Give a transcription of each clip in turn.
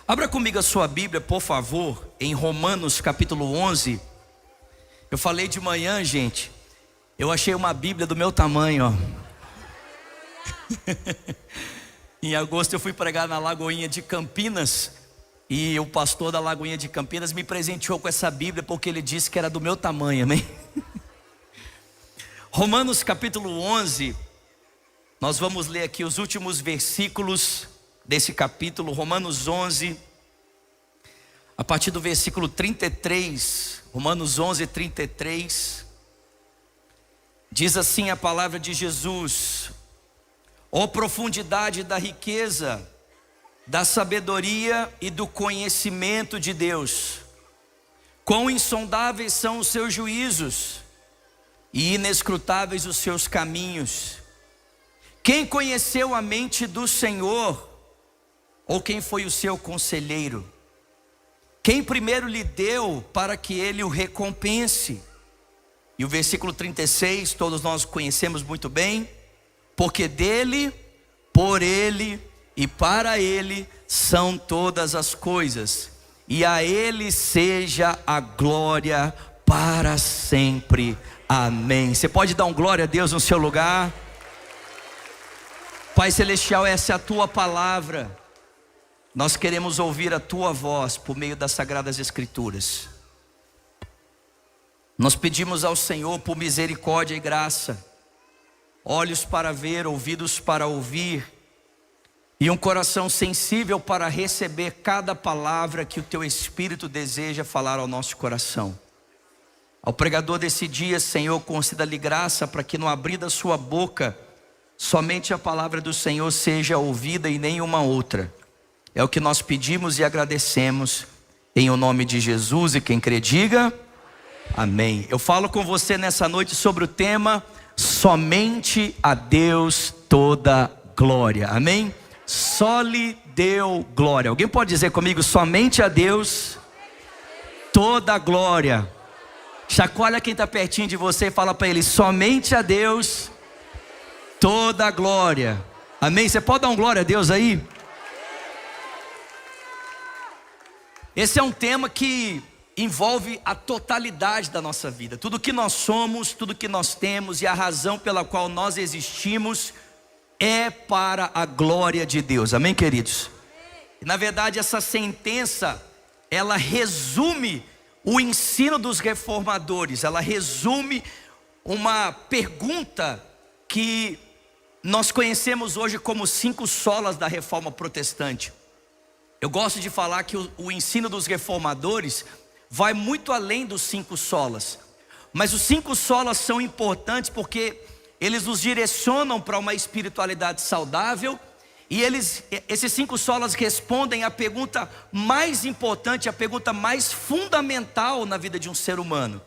Abra comigo a sua Bíblia, por favor, em Romanos capítulo 11. Eu falei de manhã, gente, eu achei uma Bíblia do meu tamanho, ó. Em agosto eu fui pregar na Lagoinha de Campinas, e o pastor da Lagoinha de Campinas me presenteou com essa Bíblia, porque ele disse que era do meu tamanho, amém? Romanos capítulo 11, nós vamos ler aqui os últimos versículos desse capítulo, Romanos 11, a partir do versículo 33, Romanos 11, 33, diz assim a palavra de Jesus: ó profundidade da riqueza, da sabedoria e do conhecimento de Deus, quão insondáveis são os seus juízos e inescrutáveis os seus caminhos. Quem conheceu a mente do Senhor? Ou quem foi o seu conselheiro? Quem primeiro lhe deu para que ele o recompense? E o versículo 36, todos nós conhecemos muito bem: porque dele, por ele e para ele são todas as coisas, e a ele seja a glória para sempre. Amém. Você pode dar um glória a Deus no seu lugar? Pai Celestial, essa é a tua palavra. Nós queremos ouvir a tua voz por meio das Sagradas Escrituras. Nós pedimos ao Senhor por misericórdia e graça, olhos para ver, ouvidos para ouvir, e um coração sensível para receber cada palavra que o teu Espírito deseja falar ao nosso coração. Ao pregador desse dia, Senhor, conceda-lhe graça para que no abrir da sua boca, somente a palavra do Senhor seja ouvida e nenhuma outra. É o que nós pedimos e agradecemos, em o nome de Jesus, e quem crê diga amém. Eu falo com você nessa noite sobre o tema: somente a Deus toda glória, amém? Só lhe deu glória. Alguém pode dizer comigo: somente a Deus toda glória? Chacoalha quem está pertinho de você e fala para ele: somente a Deus toda glória, amém? Você pode dar um glória a Deus aí? Esse é um tema que envolve a totalidade da nossa vida, tudo que nós somos, tudo que nós temos, e a razão pela qual nós existimos é para a glória de Deus, amém, queridos? Na verdade, essa sentença, ela resume o ensino dos reformadores, ela resume uma pergunta que nós conhecemos hoje como 5 solas da reforma protestante. Eu gosto de falar que o ensino dos reformadores vai muito além dos 5 solas, mas os 5 solas são importantes porque eles nos direcionam para uma espiritualidade saudável, e esses 5 solas respondem à pergunta mais importante, a pergunta mais fundamental na vida de um ser humano,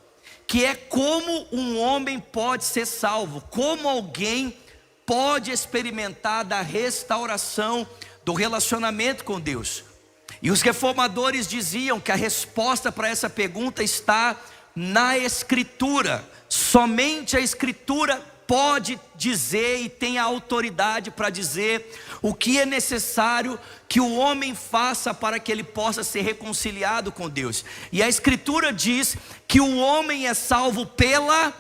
que é: como um homem pode ser salvo? Como alguém pode experimentar da restauração do relacionamento com Deus? E os reformadores diziam que a resposta para essa pergunta está na Escritura. Somente a Escritura pode dizer e tem a autoridade para dizer o que é necessário que o homem faça para que ele possa ser reconciliado com Deus. E a Escritura diz que o homem é salvo pela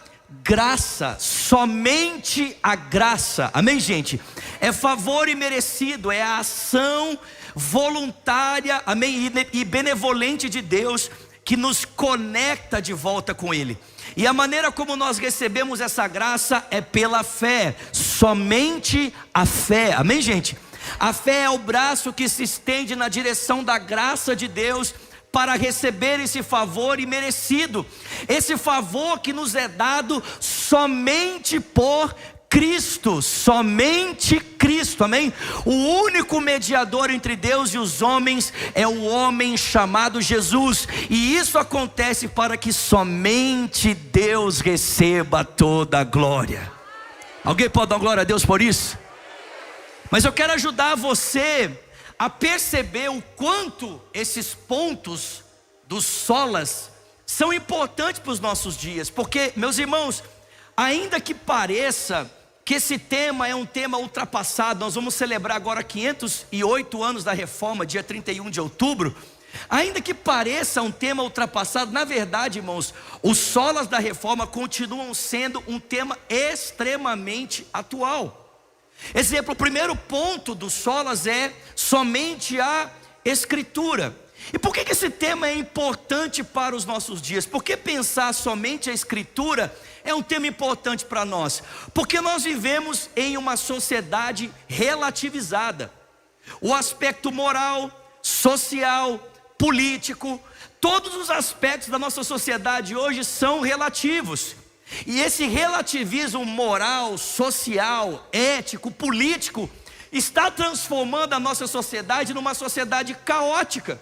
graça, somente a graça, amém, gente? É favor imerecido, é a ação voluntária, amém, e benevolente de Deus que nos conecta de volta com Ele. E a maneira como nós recebemos essa graça é pela fé, somente a fé, amém, gente? A fé é o braço que se estende na direção da graça de Deus para receber esse favor imerecido, esse favor que nos é dado somente por Cristo, somente Cristo, amém? O único mediador entre Deus e os homens é o homem chamado Jesus, e isso acontece para que somente Deus receba toda a glória. Alguém pode dar glória a Deus por isso? Mas eu quero ajudar você a perceber o quanto esses pontos dos solas são importantes para os nossos dias, porque, meus irmãos, ainda que pareça que esse tema é um tema ultrapassado. Nós vamos celebrar agora 508 anos da Reforma, dia 31 de outubro. Ainda que pareça um tema ultrapassado, na verdade, irmãos, os solas da Reforma continuam sendo um tema extremamente atual. Exemplo, o primeiro ponto dos solas é somente a Escritura. E por que esse tema é importante para os nossos dias? Por que pensar somente a Escritura é um tema importante para nós? Porque nós vivemos em uma sociedade relativizada. O aspecto moral, social, político, todos os aspectos da nossa sociedade hoje são relativos. E esse relativismo moral, social, ético, político está transformando a nossa sociedade numa sociedade caótica,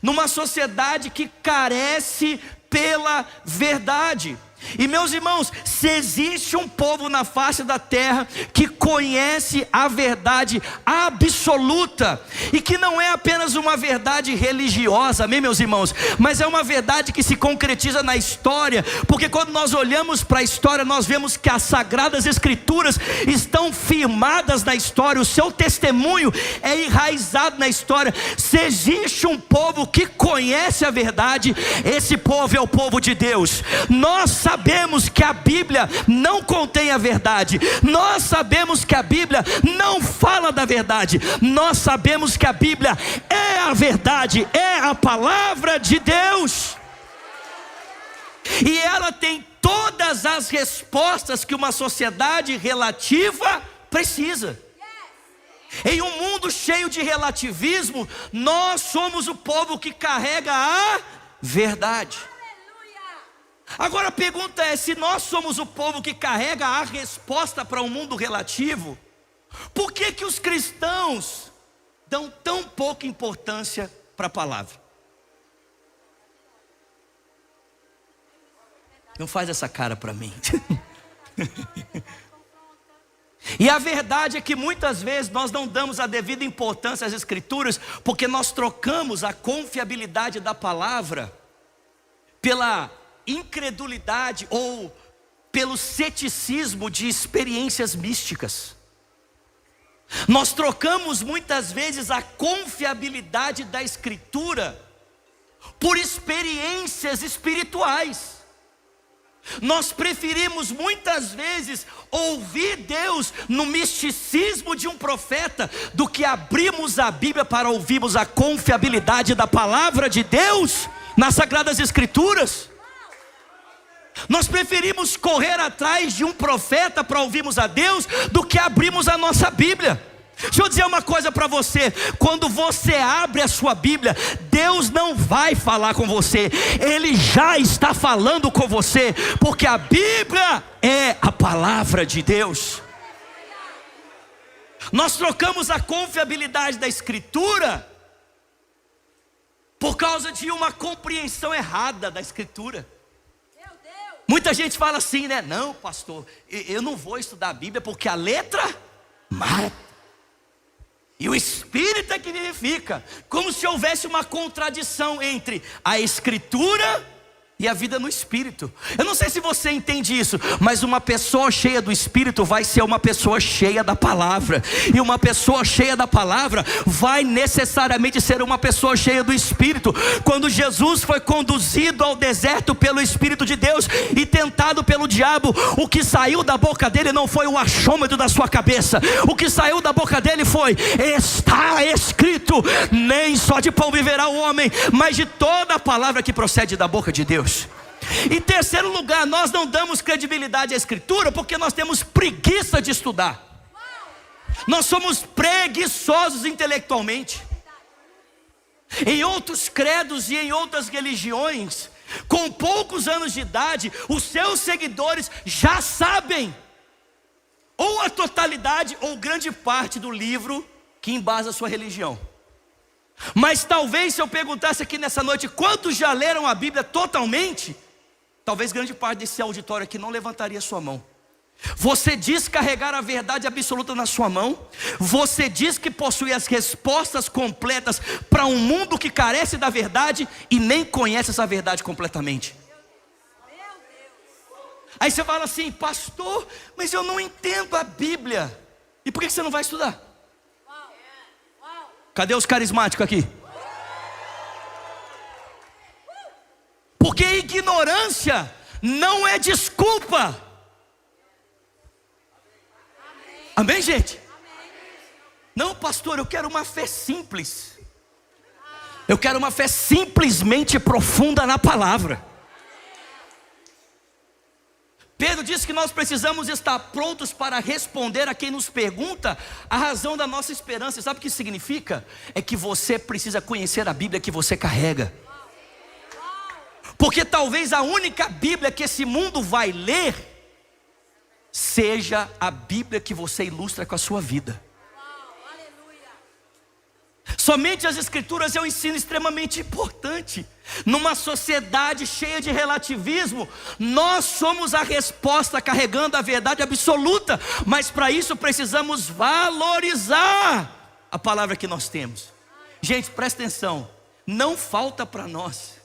numa sociedade que carece pela verdade. E meus irmãos, se existe um povo na face da terra que conhece a verdade absoluta, e que não é apenas uma verdade religiosa, amém meus irmãos, mas é uma verdade que se concretiza na história, porque quando nós olhamos para a história, nós vemos que as Sagradas Escrituras estão firmadas na história, o seu testemunho é enraizado na história. Se existe um povo que conhece a verdade, esse povo é o povo de Deus. Nós sabemos que a Bíblia não contém a verdade, nós sabemos que a Bíblia não fala da verdade, nós sabemos que a Bíblia é a verdade, é a palavra de Deus, e ela tem todas as respostas que uma sociedade relativa precisa. Em um mundo cheio de relativismo, nós somos o povo que carrega a verdade. Agora a pergunta é, se nós somos o povo que carrega a resposta para um mundo relativo, por que os cristãos dão tão pouca importância para a palavra? Não faz essa cara para mim. E a verdade é que muitas vezes nós não damos a devida importância às Escrituras, porque nós trocamos a confiabilidade da palavra pela incredulidade ou pelo ceticismo de experiências místicas. Nós trocamos muitas vezes a confiabilidade da Escritura por experiências espirituais. Nós preferimos muitas vezes ouvir Deus no misticismo de um profeta do que abrirmos a Bíblia para ouvirmos a confiabilidade da palavra de Deus nas Sagradas Escrituras. Nós preferimos correr atrás de um profeta para ouvirmos a Deus do que abrirmos a nossa Bíblia. Deixa eu dizer uma coisa para você: quando você abre a sua Bíblia, Deus não vai falar com você, Ele já está falando com você, porque a Bíblia é a palavra de Deus. Nós trocamos a confiabilidade da Escritura por causa de uma compreensão errada da Escritura. Muita gente fala assim, né? Não, pastor, eu não vou estudar a Bíblia porque a letra mata e o Espírito é que vivifica. Como se houvesse uma contradição entre a Escritura e a vida no Espírito. Eu não sei se você entende isso, mas uma pessoa cheia do Espírito vai ser uma pessoa cheia da palavra, e uma pessoa cheia da palavra vai necessariamente ser uma pessoa cheia do Espírito. Quando Jesus foi conduzido ao deserto pelo Espírito de Deus e tentado pelo diabo, o que saiu da boca dele não foi o achômetro da sua cabeça, o que saiu da boca dele foi: está escrito, nem só de pão viverá o homem, mas de toda a palavra que procede da boca de Deus. Em terceiro lugar, nós não damos credibilidade à Escritura porque nós temos preguiça de estudar. Nós somos preguiçosos intelectualmente. Em outros credos e em outras religiões, com poucos anos de idade, os seus seguidores já sabem ou a totalidade ou grande parte do livro que embasa a sua religião. Mas talvez se eu perguntasse aqui nessa noite, quantos já leram a Bíblia totalmente? Talvez grande parte desse auditório aqui não levantaria sua mão. Você diz carregar a verdade absoluta na sua mão, você diz que possui as respostas completas para um mundo que carece da verdade e nem conhece essa verdade completamente. Aí você fala assim: pastor, mas eu não entendo a Bíblia. E por que você não vai estudar? Cadê os carismáticos aqui? Porque ignorância não é desculpa. Amém, gente? Não, pastor, eu quero uma fé simples. Eu quero uma fé simplesmente profunda na palavra. Pedro disse que nós precisamos estar prontos para responder a quem nos pergunta a razão da nossa esperança. Sabe o que isso significa? É que você precisa conhecer a Bíblia que você carrega. Porque talvez a única Bíblia que esse mundo vai ler seja a Bíblia que você ilustra com a sua vida. Somente as Escrituras é um ensino extremamente importante. Numa sociedade cheia de relativismo, nós somos a resposta carregando a verdade absoluta. Mas para isso precisamos valorizar a palavra que nós temos. Gente, presta atenção. Não falta para nós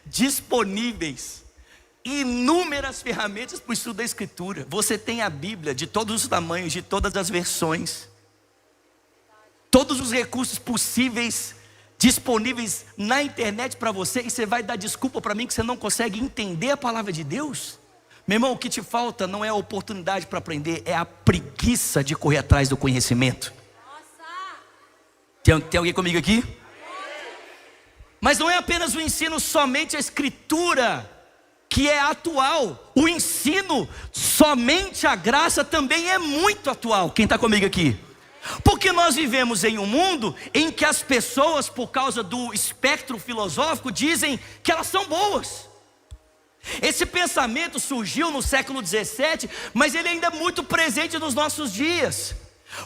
disponíveis inúmeras ferramentas para o estudo da Escritura. Você tem a Bíblia de todos os tamanhos, de todas as versões, todos os recursos possíveis disponíveis na internet para você. E você vai dar desculpa para mim que você não consegue entender a palavra de Deus? Meu irmão, o que te falta não é a oportunidade para aprender, é a preguiça de correr atrás do conhecimento. Tem alguém comigo aqui? Mas não é apenas o ensino somente a Escritura que é atual. O ensino somente a graça também é muito atual. Quem está comigo aqui? Porque nós vivemos em um mundo em que as pessoas, por causa do espectro filosófico, dizem que elas são boas. Esse pensamento surgiu no século 17, mas ele ainda é muito presente nos nossos dias.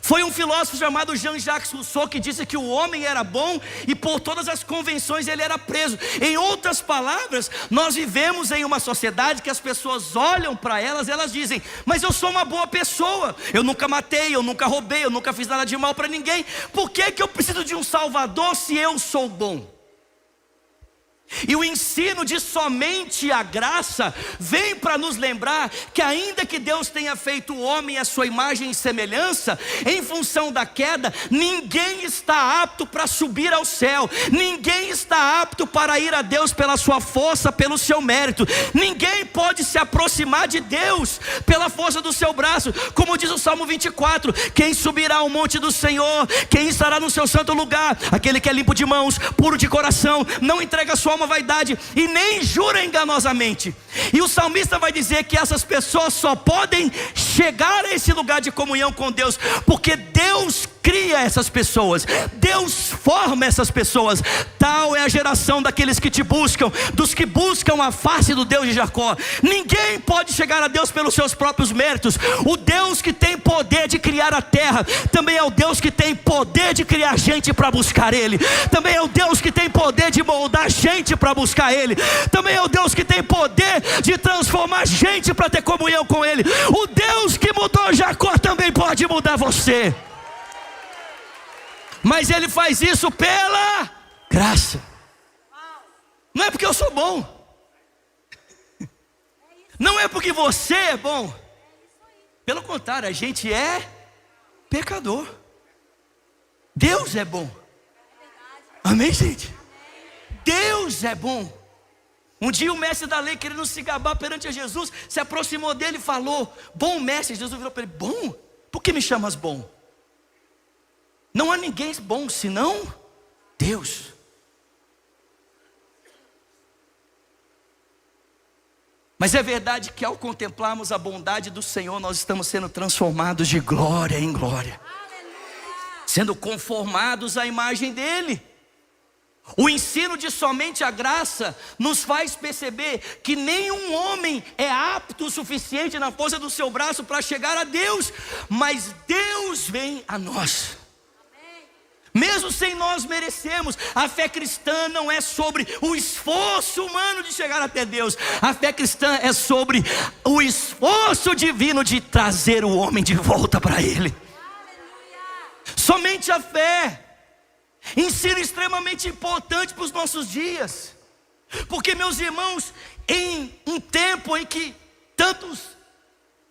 Foi um filósofo chamado Jean-Jacques Rousseau que disse que o homem era bom e por todas as convenções ele era preso. Em outras palavras, nós vivemos em uma sociedade que as pessoas olham para elas dizem: mas eu sou uma boa pessoa, eu nunca matei, eu nunca roubei, eu nunca fiz nada de mal para ninguém. Por que eu preciso de um salvador se eu sou bom? E o ensino de somente a graça vem para nos lembrar que ainda que Deus tenha feito o homem à sua imagem e semelhança, em função da queda, ninguém está apto para subir ao céu, ninguém está apto para ir a Deus pela sua força, pelo seu mérito. Ninguém pode se aproximar de Deus pela força do seu braço. Como diz o Salmo 24: quem subirá ao monte do Senhor? Quem estará no seu santo lugar? Aquele que é limpo de mãos, puro de coração, não entrega sua alma vaidade e nem jura enganosamente. E o salmista vai dizer que essas pessoas só podem chegar a esse lugar de comunhão com Deus porque Deus cria essas pessoas, Deus forma essas pessoas. Tal é a geração daqueles que te buscam, dos que buscam a face do Deus de Jacó. Ninguém pode chegar a Deus pelos seus próprios méritos. O Deus que tem poder de criar a terra também é o Deus que tem poder de criar gente para buscar Ele. Também é o Deus que tem poder de moldar gente para buscar Ele. Também é o Deus que tem poder de transformar gente para ter comunhão com Ele. O Deus que mudou Jacó também pode mudar você. Mas Ele faz isso pela graça. Não é porque eu sou bom, não é porque você é bom. Pelo contrário, a gente é pecador. Deus é bom. Amém, gente? Deus é bom. Um dia o mestre da lei, querendo se gabar perante a Jesus, se aproximou dele e falou: bom mestre. Jesus virou para ele: bom? Por que me chamas bom? Não há ninguém bom senão Deus. Mas é verdade que ao contemplarmos a bondade do Senhor, nós estamos sendo transformados de glória em glória, sendo conformados à imagem dEle. O ensino de somente a graça nos faz perceber que nenhum homem é apto o suficiente na força do seu braço para chegar a Deus, mas Deus vem a nós. Mesmo sem nós merecermos. A fé cristã não é sobre o esforço humano de chegar até Deus. A fé cristã é sobre o esforço divino de trazer o homem de volta para Ele. Somente a fé. Ensino extremamente importante para os nossos dias. Porque, meus irmãos, em um tempo em que tantos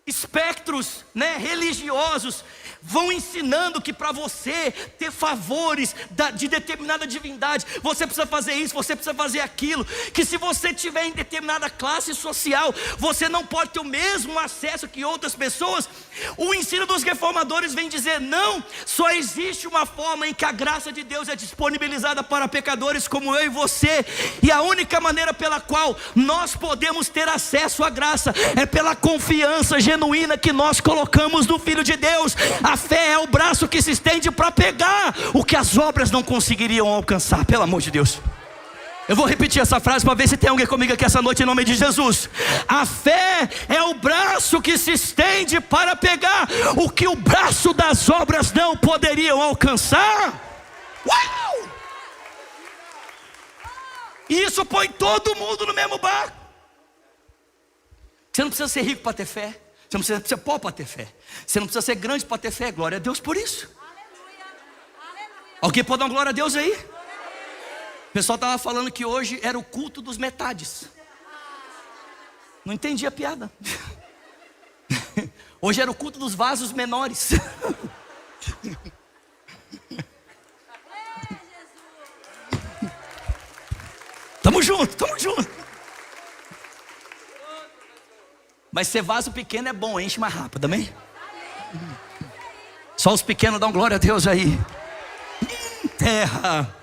espectros, religiosos vão ensinando que para você ter favores de determinada divindade, você precisa fazer isso, você precisa fazer aquilo, que se você tiver em determinada classe social, você não pode ter o mesmo acesso que outras pessoas. O ensino dos reformadores vem dizer: não, só existe uma forma em que a graça de Deus é disponibilizada para pecadores como eu e você, e a única maneira pela qual nós podemos ter acesso à graça é pela confiança genuína que nós colocamos no Filho de Deus. A fé é o braço que se estende para pegar o que as obras não conseguiriam alcançar, pelo amor de Deus. Eu vou repetir essa frase para ver se tem alguém comigo aqui essa noite, em nome de Jesus. A fé é o braço que se estende para pegar o que o braço das obras não poderiam alcançar. Uau! E isso põe todo mundo no mesmo barco. Você não precisa ser rico para ter fé. Você não precisa ser pobre para ter fé. Você não precisa ser grande para ter fé. Glória a Deus por isso. Aleluia. Alguém pode dar uma glória a Deus aí? O pessoal estava falando que hoje era o culto dos metades. Não entendi a piada. Hoje era o culto dos vasos menores. Tamo junto, tamo junto. Mas ser vaso pequeno é bom, enche mais rápido, amém? Só os pequenos dão glória a Deus aí. Terra.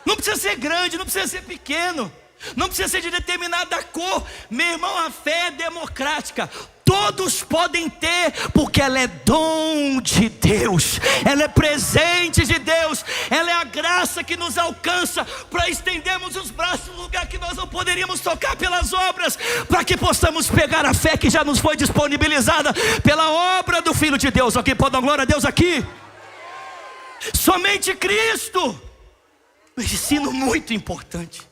Não precisa ser grande, não precisa ser pequeno, não precisa ser de determinada cor. Meu irmão, a fé é democrática. Todos podem ter, porque ela é dom de Deus, ela é presente de Deus, ela é a graça que nos alcança para estendermos os braços no lugar que nós não poderíamos tocar pelas obras, para que possamos pegar a fé que já nos foi disponibilizada pela obra do Filho de Deus. Alguém pode dar glória a Deus aqui? Somente Cristo. Um ensino muito importante.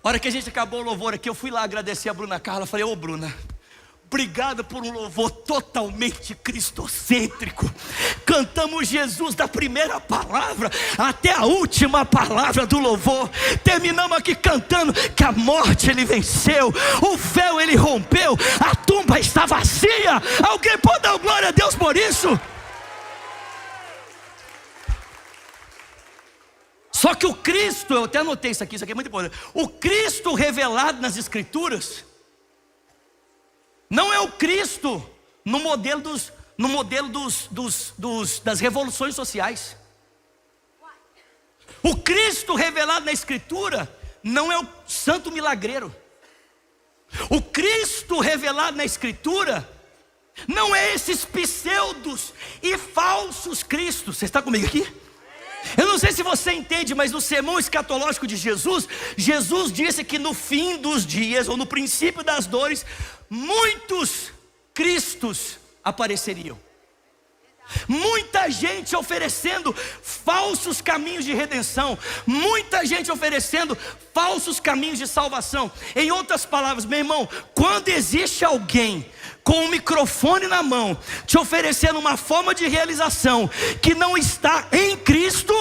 A hora que a gente acabou o louvor aqui, eu fui lá agradecer a Bruna Carla. Falei: ô Bruna, obrigado por um louvor totalmente cristocêntrico. Cantamos Jesus da primeira palavra até a última palavra do louvor. Terminamos aqui cantando que a morte Ele venceu, o véu Ele rompeu, a tumba está vazia. Alguém pode dar glória a Deus por isso? Só que o Cristo, eu até anotei isso aqui é muito importante. O Cristo revelado nas Escrituras não é o Cristo no modelo das revoluções sociais. O Cristo revelado na Escritura não é o santo milagreiro. O Cristo revelado na Escritura não é esses pseudos e falsos cristos. Você está comigo aqui? Eu não sei se você entende, mas no sermão escatológico de Jesus, Jesus disse que no fim dos dias, ou no princípio das dores, muitos cristos apareceriam. Muita gente oferecendo falsos caminhos de redenção, muita gente oferecendo falsos caminhos de salvação. Em outras palavras, meu irmão, quando existe alguém com um microfone na mão, te oferecendo uma forma de realização que não está em Cristo,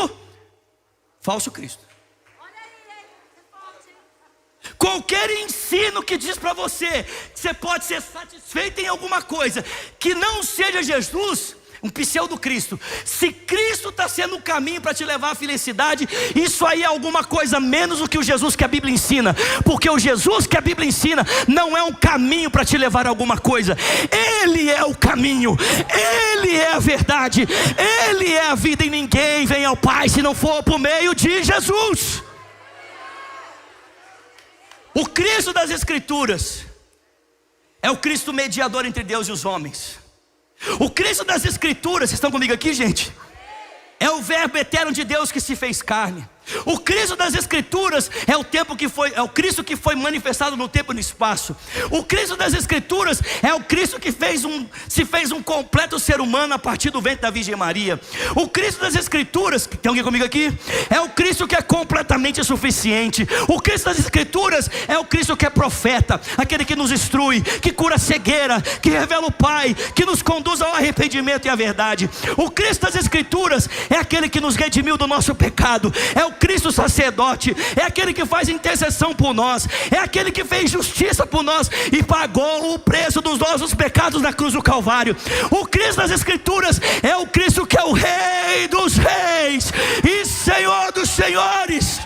falso Cristo. Qualquer ensino que diz para você que você pode ser satisfeito em alguma coisa que não seja Jesus, um pseudo Cristo. Se Cristo está sendo o caminho para te levar à felicidade, isso aí é alguma coisa menos do que o Jesus que a Bíblia ensina. Porque o Jesus que a Bíblia ensina não é um caminho para te levar a alguma coisa. Ele é o caminho, Ele é a verdade, Ele é a vida, e ninguém vem ao Pai se não for por meio de Jesus. O Cristo das Escrituras é o Cristo mediador entre Deus e os homens. O Cristo das Escrituras, vocês estão comigo aqui, gente? É o verbo eterno de Deus que se fez carne. O Cristo das Escrituras é o Cristo que foi manifestado no tempo e no espaço. O Cristo das Escrituras é o Cristo que se fez um completo ser humano a partir do ventre da Virgem Maria. O Cristo das Escrituras, tem alguém comigo aqui? É o Cristo que é completamente suficiente. O Cristo das Escrituras é o Cristo que é profeta, aquele que nos instrui, que cura a cegueira, que revela o Pai, que nos conduz ao arrependimento e à verdade. O Cristo das Escrituras é aquele que nos redimiu do nosso pecado. É o Cristo sacerdote, é aquele que faz intercessão por nós, é aquele que fez justiça por nós e pagou o preço dos nossos pecados na cruz do Calvário. O Cristo das Escrituras é o Cristo que é o Rei dos Reis e Senhor dos Senhores,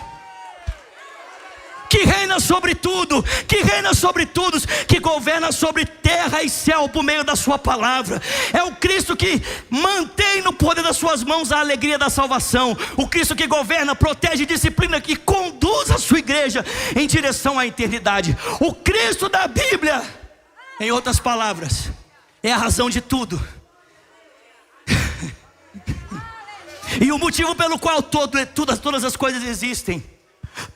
que reina sobre tudo, que reina sobre todos, que governa sobre terra e céu por meio da sua palavra. É o Cristo que mantém no poder das suas mãos a alegria da salvação. O Cristo que governa, protege, disciplina, que conduz a sua igreja em direção à eternidade. O Cristo da Bíblia, em outras palavras, é a razão de tudo. E o motivo pelo qual todas as coisas existem.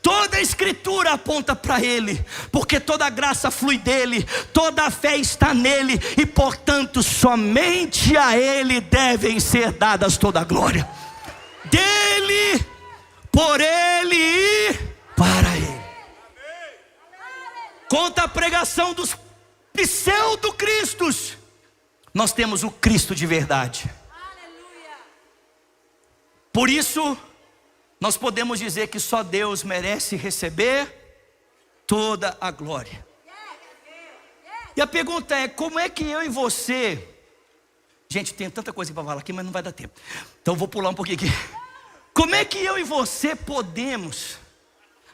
Toda a Escritura aponta para Ele, porque toda a graça flui dEle, toda a fé está nele, e portanto somente a Ele devem ser dadas toda a glória. Dele, por Ele e para Ele. Contra a pregação dos pseudo-cristos, nós temos o Cristo de verdade. Por isso nós podemos dizer que só Deus merece receber toda a glória. E a pergunta é: como é que eu e você... Gente, tem tanta coisa para falar aqui, mas não vai dar tempo, então eu vou pular um pouquinho aqui. Como é que eu e você podemos,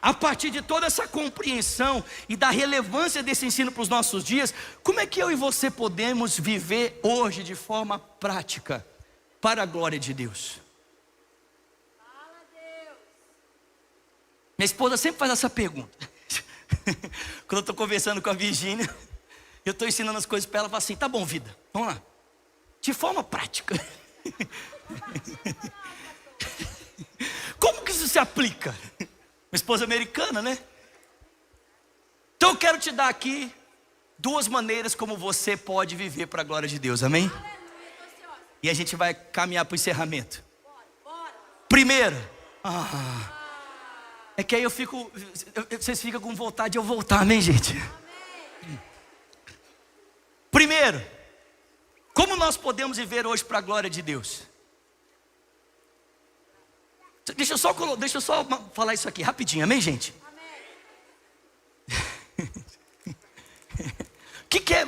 a partir de toda essa compreensão e da relevância desse ensino para os nossos dias, como é que eu e você podemos viver hoje de forma prática para a glória de Deus? Minha esposa sempre faz essa pergunta. Quando eu estou conversando com a Virgínia, eu estou ensinando as coisas para ela, ela fala assim: tá bom, vida, vamos lá, de forma prática. Como que isso se aplica? Minha esposa é americana, né? Então eu quero te dar aqui duas maneiras como você pode viver para a glória de Deus, amém? E a gente vai caminhar para o encerramento. Primeiro, é que aí vocês ficam com vontade de eu voltar, amém, gente? Primeiro, como nós podemos viver hoje para a glória de Deus? Deixa eu só falar isso aqui rapidinho, amém, gente? Que é?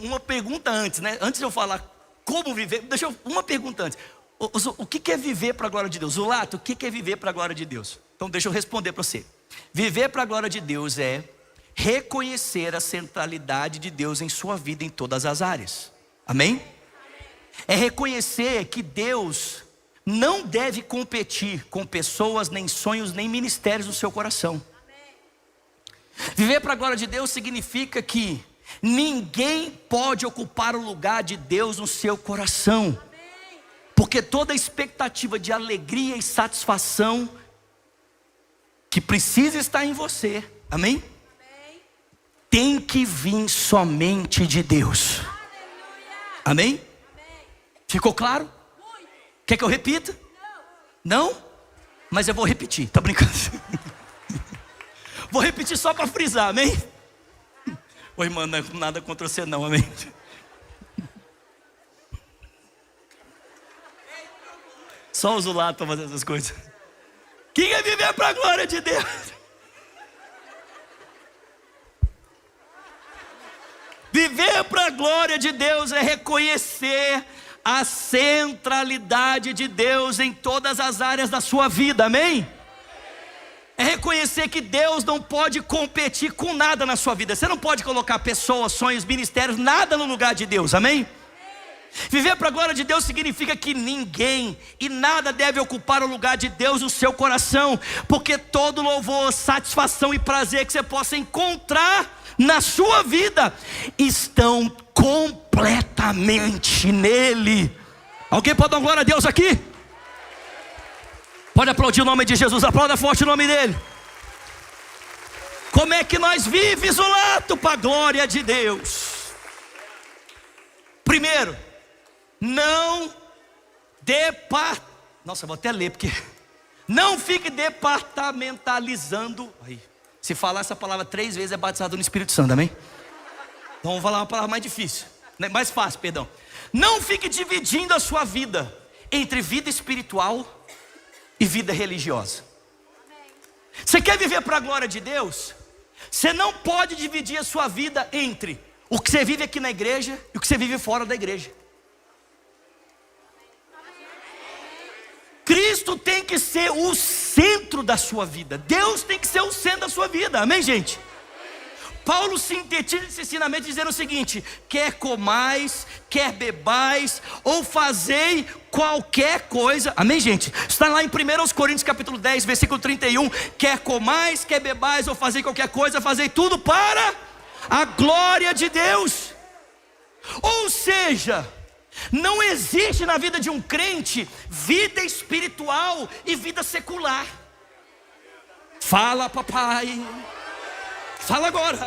Uma pergunta antes, né? Antes de eu falar como viver, uma pergunta antes. O que é viver para a glória de Deus? Zulato, o que é viver para a glória de Deus? Então deixa eu responder para você. Viver para a glória de Deus é reconhecer a centralidade de Deus em sua vida em todas as áreas. Amém? É reconhecer que Deus não deve competir com pessoas, nem sonhos, nem ministérios no seu coração. Viver para a glória de Deus significa que ninguém pode ocupar o lugar de Deus no seu coração, porque toda expectativa de alegria e satisfação que precisa estar em você, amém? Tem que vir somente de Deus. Amém? Ficou claro? Quer que eu repita? Não? Mas eu vou repetir, tá brincando? Vou repetir só para frisar, amém? Oi, irmã, nada contra você não, amém? Só os lados para fazer essas coisas. Quem é viver para a glória de Deus? Viver para a glória de Deus é reconhecer a centralidade de Deus em todas as áreas da sua vida, amém? É reconhecer que Deus não pode competir com nada na sua vida. Você não pode colocar pessoas, sonhos, ministérios, nada no lugar de Deus, amém? Viver para a glória de Deus significa que ninguém e nada deve ocupar o lugar de Deus no seu coração, porque todo louvor, satisfação e prazer que você possa encontrar na sua vida estão completamente nele. Alguém pode dar glória a Deus aqui? Pode aplaudir o nome de Jesus, aplauda forte o nome dele. Como é que nós vivemos o lato para a glória de Deus? Primeiro, não Nossa, eu vou até ler, porque não fique departamentalizando. Se falar essa palavra 3 vezes é batizado no Espírito Santo, amém? Então vamos falar uma palavra mais difícil, mais fácil, perdão. Não fique dividindo a sua vida entre vida espiritual e vida religiosa. Você quer viver para a glória de Deus? Você não pode dividir a sua vida entre o que você vive aqui na igreja e o que você vive fora da igreja. Cristo tem que ser o centro da sua vida. Deus tem que ser o centro da sua vida. Amém, gente? Paulo sintetiza esse ensinamento dizendo o seguinte: quer comais, quer bebais, ou fazei qualquer coisa. Amém, gente? Está lá em 1 Coríntios capítulo 10, versículo 31. Quer comais, quer bebais, ou fazei qualquer coisa, fazei tudo para a glória de Deus. Ou seja, não existe na vida de um crente vida espiritual e vida secular. Fala, papai. Fala agora.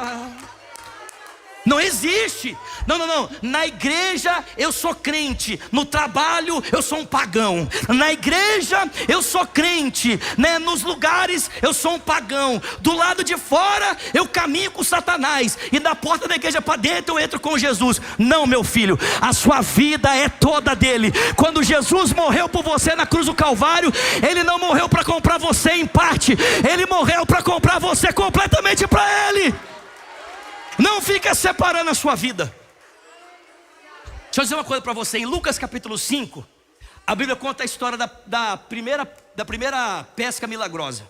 Não existe. Não. Na igreja eu sou crente, no trabalho eu sou um pagão. Na igreja eu sou crente, né? Nos lugares eu sou um pagão. Do lado de fora eu caminho com Satanás, e da porta da igreja para dentro eu entro com Jesus. Não, meu filho, a sua vida é toda dele. Quando Jesus morreu por você na cruz do Calvário, ele não morreu para comprar você em parte, ele morreu para comprar você completamente para ele. Não fica separando a sua vida. Deixa eu dizer uma coisa para você. Em Lucas capítulo 5, a Bíblia conta a história da primeira pesca milagrosa.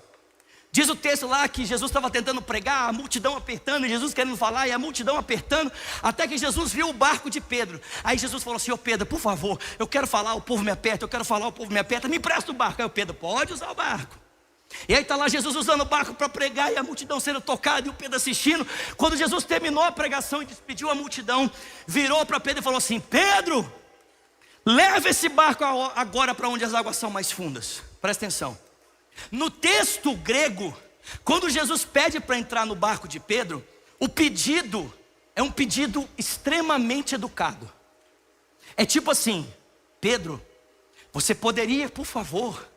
Diz o texto lá que Jesus estava tentando pregar, a multidão apertando, e Jesus querendo falar, e a multidão apertando, até que Jesus viu o barco de Pedro. Aí Jesus falou assim: ô Pedro, por favor, eu quero falar, o povo me aperta, me empresta o barco. Aí o Pedro: pode usar o barco. E aí está lá Jesus usando o barco para pregar, e a multidão sendo tocada, e o Pedro assistindo. Quando Jesus terminou a pregação e despediu a multidão, virou para Pedro e falou assim: Pedro, leva esse barco agora para onde as águas são mais fundas. Presta atenção. No texto grego, quando Jesus pede para entrar no barco de Pedro, o pedido é um pedido extremamente educado. É tipo assim: Pedro, você poderia, por favor,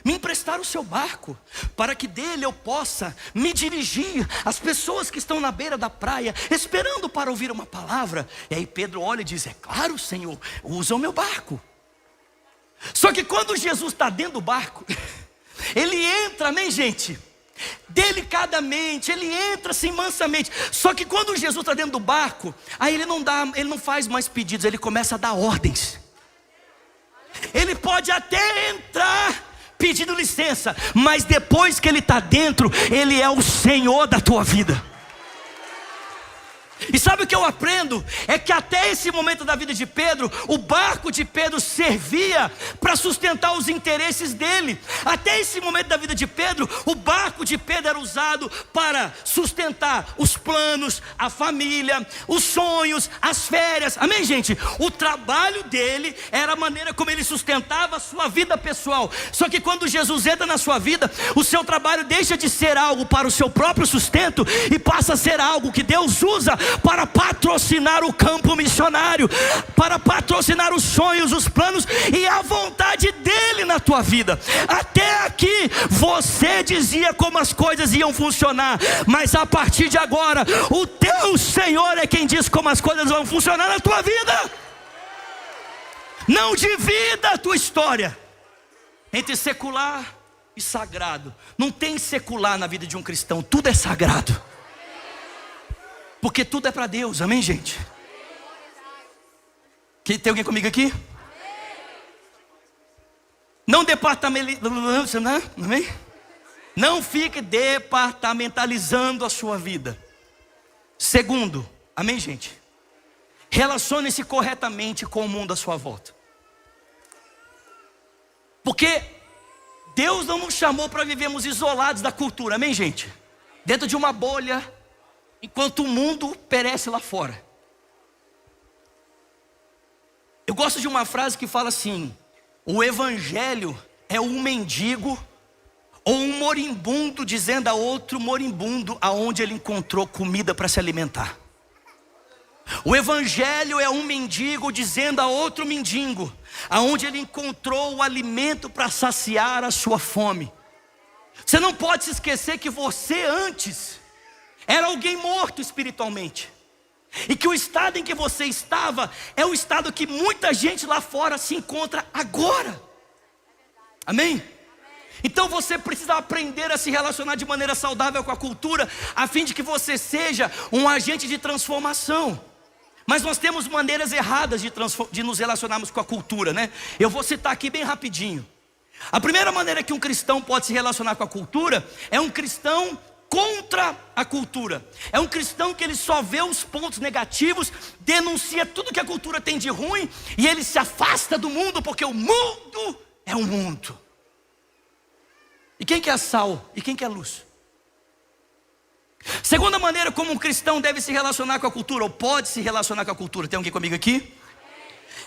me emprestar o seu barco, para que dele eu possa me dirigir às pessoas que estão na beira da praia, esperando para ouvir uma palavra. E aí Pedro olha e diz: é claro, Senhor, usa o meu barco. Só que quando Jesus está dentro do barco, ele entra, amém, gente? Delicadamente, ele entra assim mansamente. Só que quando Jesus está dentro do barco, aí ele não faz mais pedidos, ele começa a dar ordens. Ele pode até entrar pedindo licença, mas depois que ele está dentro, ele é o Senhor da tua vida. E sabe o que eu aprendo? É que até esse momento da vida de Pedro, o barco de Pedro servia para sustentar os interesses dele. Até esse momento da vida de Pedro, o barco de Pedro era usado para sustentar os planos, a família, os sonhos, as férias. Amém, gente? O trabalho dele era a maneira como ele sustentava a sua vida pessoal. Só que quando Jesus entra na sua vida, o seu trabalho deixa de ser algo para o seu próprio sustento e passa a ser algo que Deus usa para patrocinar o campo missionário, para patrocinar os sonhos, os planos e a vontade dele na tua vida. Até aqui você dizia como as coisas iam funcionar, mas a partir de agora o teu Senhor é quem diz como as coisas vão funcionar na tua vida. Não divida a tua história entre secular e sagrado. Não tem secular na vida de um cristão, tudo é sagrado, porque tudo é para Deus. Amém, gente? Tem alguém comigo aqui? Não Não fique departamentalizando a sua vida. Segundo, amém, gente? Relacione-se corretamente com o mundo à sua volta. Porque Deus não nos chamou para vivermos isolados da cultura, amém, gente? Dentro de uma bolha, enquanto o mundo perece lá fora. Eu gosto de uma frase que fala assim: o evangelho é um mendigo ou um moribundo dizendo a outro moribundo aonde ele encontrou comida para se alimentar. O evangelho é um mendigo dizendo a outro mendigo aonde ele encontrou o alimento para saciar a sua fome. Você não pode se esquecer que você antes era alguém morto espiritualmente, e que o estado em que você estava é o estado que muita gente lá fora se encontra agora. Amém? Então você precisa aprender a se relacionar de maneira saudável com a cultura, a fim de que você seja um agente de transformação. Mas nós temos maneiras erradas de nos relacionarmos com a cultura, né? Eu vou citar aqui bem rapidinho. A primeira maneira que um cristão pode se relacionar com a cultura é um cristão contra a cultura. É um cristão que ele só vê os pontos negativos, denuncia tudo que a cultura tem de ruim, e ele se afasta do mundo, porque o mundo é o mundo. E quem que é sal? E quem que é luz? Segunda maneira como um cristão deve se relacionar com a cultura, ou pode se relacionar com a cultura. Tem alguém comigo aqui?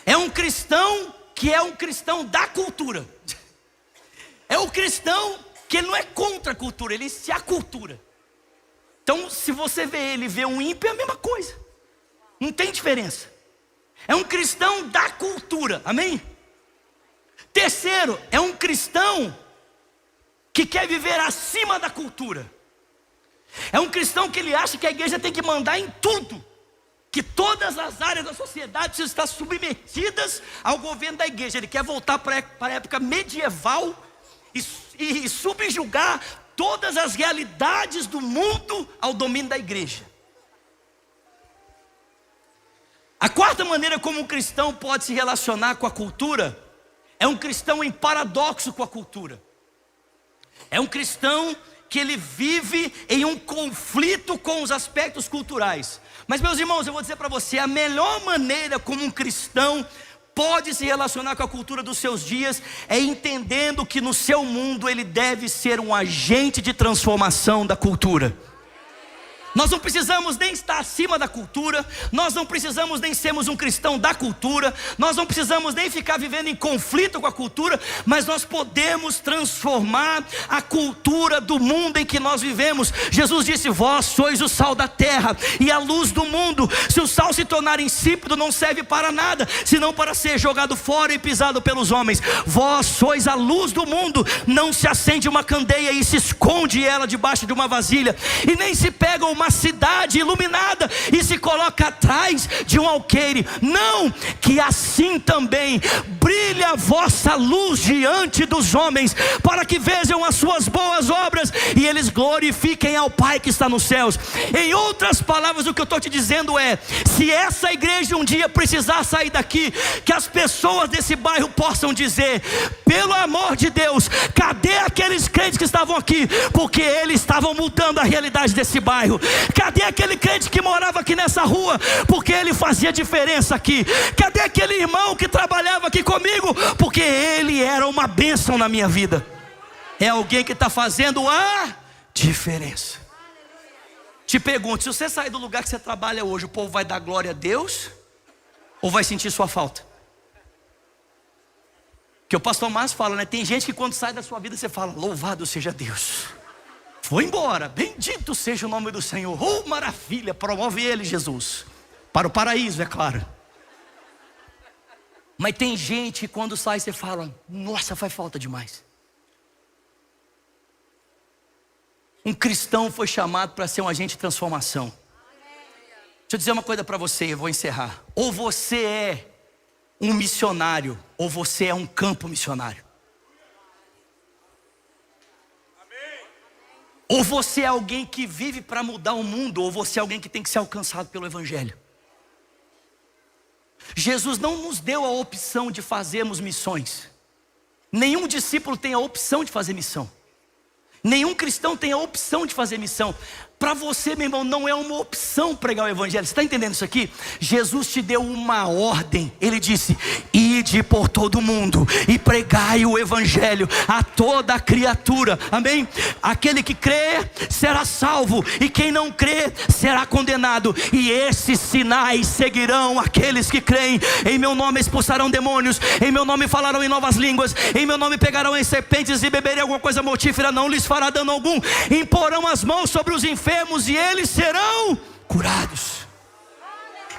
É um cristão que é um cristão da cultura. É um cristão que ele não é contra a cultura, ele se acultura. Então se você vê ele, vê um ímpio, é a mesma coisa. Não tem diferença. É um cristão da cultura, amém? Terceiro, é um cristão que quer viver acima da cultura. É um cristão que ele acha que a igreja tem que mandar em tudo, que todas as áreas da sociedade precisam estar submetidas ao governo da igreja. Ele quer voltar para a época medieval e subjugar todas as realidades do mundo ao domínio da igreja. A quarta maneira como um cristão pode se relacionar com a cultura é um cristão em paradoxo com a cultura. É um cristão que ele vive em um conflito com os aspectos culturais. Mas meus irmãos, eu vou dizer para você, a melhor maneira como um cristão pode se relacionar com a cultura dos seus dias é entendendo que no seu mundo ele deve ser um agente de transformação da cultura. Nós não precisamos nem estar acima da cultura, nós não precisamos nem sermos um cristão da cultura, nós não precisamos nem ficar vivendo em conflito com a cultura, mas nós podemos transformar a cultura do mundo em que nós vivemos. Jesus disse: vós sois o sal da terra e a luz do mundo. Se o sal se tornar insípido, não serve para nada, senão para ser jogado fora e pisado pelos homens. Vós sois a luz do mundo. Não se acende uma candeia e se esconde ela debaixo de uma vasilha, e nem se pega uma cidade iluminada e se coloca atrás de um alqueire. Não, que assim também brilhe a vossa luz diante dos homens, para que vejam as suas boas obras e eles glorifiquem ao Pai que está nos céus. Em outras palavras, o que eu estou te dizendo é: se essa igreja um dia precisar sair daqui, que as pessoas desse bairro possam dizer: pelo amor de Deus, cadê aqueles crentes que estavam aqui? Porque eles estavam mudando a realidade desse bairro. Cadê aquele crente que morava aqui nessa rua? Porque ele fazia diferença aqui. Cadê aquele irmão que trabalhava aqui comigo? Porque ele era uma bênção na minha vida. É alguém que está fazendo a diferença. Te pergunto, se você sair do lugar que você trabalha hoje, o povo vai dar glória a Deus? Ou vai sentir sua falta? Que o pastor Márcio fala, né? Tem gente que quando sai da sua vida você fala: louvado seja Deus, foi embora, bendito seja o nome do Senhor. Oh, maravilha, promove ele, Jesus, para o paraíso, é claro. Mas tem gente que quando sai você fala: nossa, faz falta demais. Um cristão foi chamado para ser um agente de transformação. Deixa eu dizer uma coisa para você, eu vou encerrar. Ou você é um missionário, ou você é um campo missionário. Ou você é alguém que vive para mudar o mundo, ou você é alguém que tem que ser alcançado pelo Evangelho. Jesus não nos deu a opção de fazermos missões. Nenhum discípulo tem a opção de fazer missão. Nenhum cristão tem a opção de fazer missão. Para você, meu irmão, não é uma opção pregar o Evangelho. Você está entendendo isso aqui? Jesus te deu uma ordem. Ele disse: ide por todo mundo e pregai o Evangelho a toda criatura. Amém? Aquele que crê será salvo, e quem não crê será condenado. E esses sinais seguirão aqueles que creem. Em meu nome expulsarão demônios, em meu nome falarão em novas línguas, em meu nome pegarão em serpentes, e beberem alguma coisa mortífera não lhes fará dano algum. Imporão as mãos sobre os enfermos e eles serão curados.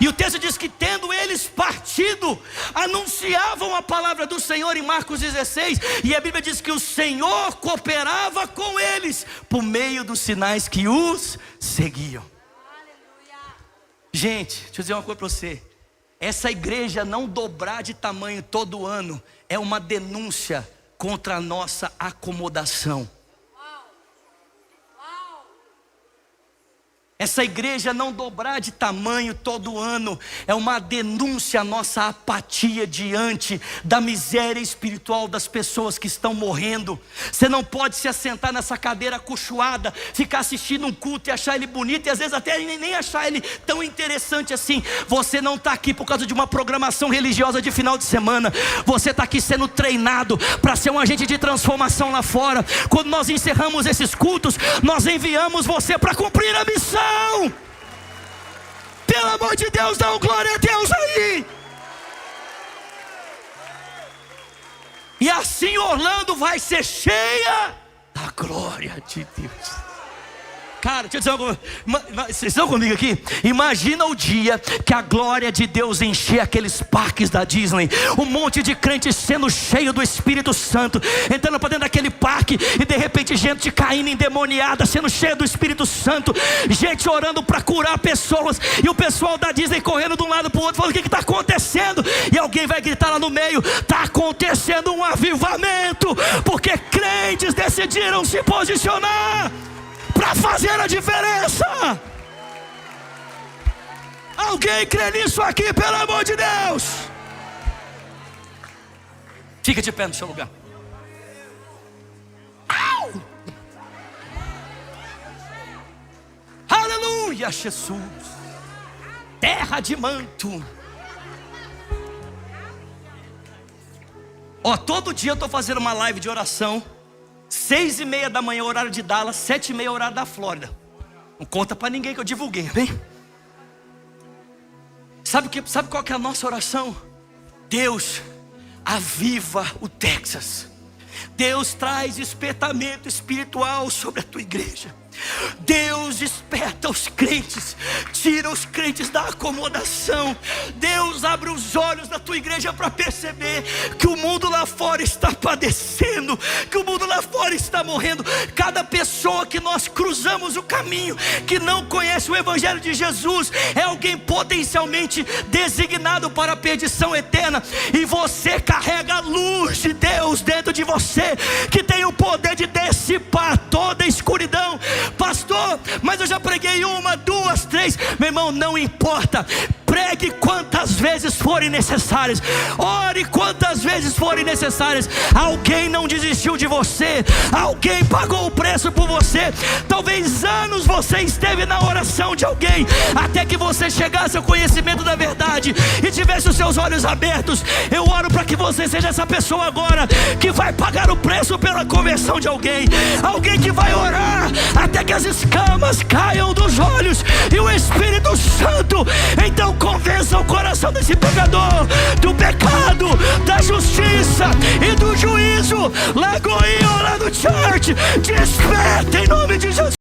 E o texto diz que, tendo eles partido, anunciavam a palavra do Senhor em Marcos 16. E a Bíblia diz que o Senhor cooperava com eles por meio dos sinais que os seguiam. Gente, deixa eu dizer uma coisa para você. Essa igreja não dobrar de tamanho todo ano é uma denúncia contra a nossa acomodação. Essa igreja não dobrar de tamanho todo ano é uma denúncia à nossa apatia diante da miséria espiritual das pessoas que estão morrendo. Você não pode se assentar nessa cadeira acolchoada, ficar assistindo um culto e achar ele bonito, e às vezes até nem achar ele tão interessante assim. Você não está aqui por causa de uma programação religiosa de final de semana. Você está aqui sendo treinado para ser um agente de transformação lá fora. Quando nós encerramos esses cultos, nós enviamos você para cumprir a missão. Pelo amor de Deus, dá um glória a Deus aí. E assim Orlando vai ser cheia da glória de Deus. Cara, deixa eu dizer algo. Vocês estão comigo aqui? Imagina o dia que a glória de Deus encher aqueles parques da Disney. Um monte de crentes sendo cheio do Espírito Santo, entrando para dentro daquele parque, e de repente gente caindo endemoniada, sendo cheia do Espírito Santo. Gente orando para curar pessoas, e o pessoal da Disney correndo de um lado para o outro, falando: o que está acontecendo? E alguém vai gritar lá no meio: está acontecendo um avivamento, porque crentes decidiram se posicionar para fazer a diferença. Alguém crê nisso aqui, pelo amor de Deus? Fica de pé no seu lugar. Au! Aleluia, Jesus. Terra de manto. Ó, todo dia eu estou fazendo uma live de oração. 6:30 da manhã, horário de Dallas. 7:30, horário da Flórida. Não conta para ninguém que eu divulguei, bem? Sabe qual que é a nossa oração? Deus, aviva o Texas. Deus, traz despertamento espiritual sobre a tua igreja. Deus, desperta os crentes, tira os crentes da acomodação. Deus, abre os olhos da tua igreja para perceber que o mundo lá fora está padecendo, que o mundo lá fora está morrendo. Cada pessoa que nós cruzamos o caminho, que não conhece o Evangelho de Jesus, é alguém potencialmente designado para a perdição eterna. E você carrega a luz de Deus dentro de você, que tem o poder de dissipar toda a escuridão. Pastor, mas eu já preguei 1, 2, 3. Meu irmão, não importa. Pregue quantas vezes forem necessárias. Ore quantas vezes forem necessárias. Alguém não desistiu de você. Alguém pagou o preço por você. Talvez anos você esteve na oração de alguém, até que você chegasse ao conhecimento da verdade e tivesse os seus olhos abertos. Eu oro para que você seja essa pessoa agora, que vai pagar o preço pela conversão de alguém. Alguém que vai orar até que as escamas caiam dos olhos e o Espírito Santo então convença o coração desse pecador do pecado, da justiça e do juízo. Lagoinha Orlando Church, desperta